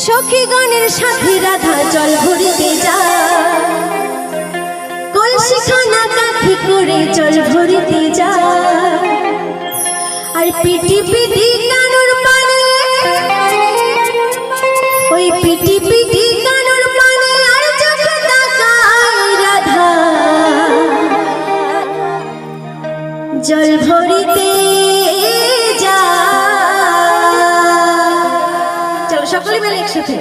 সখী গণের সাথে রাধা জল ভরিতে যায়, কলসিখানা কাঠি করে জল ভরিতে যায়। আর পিটি পিটি কানুর পানে, ওই পিটি পিটি কানুর পানে আর চোখে তাকায় রাধা জল ভরিতে যায়। চলো সকলে মিলে একসাথে।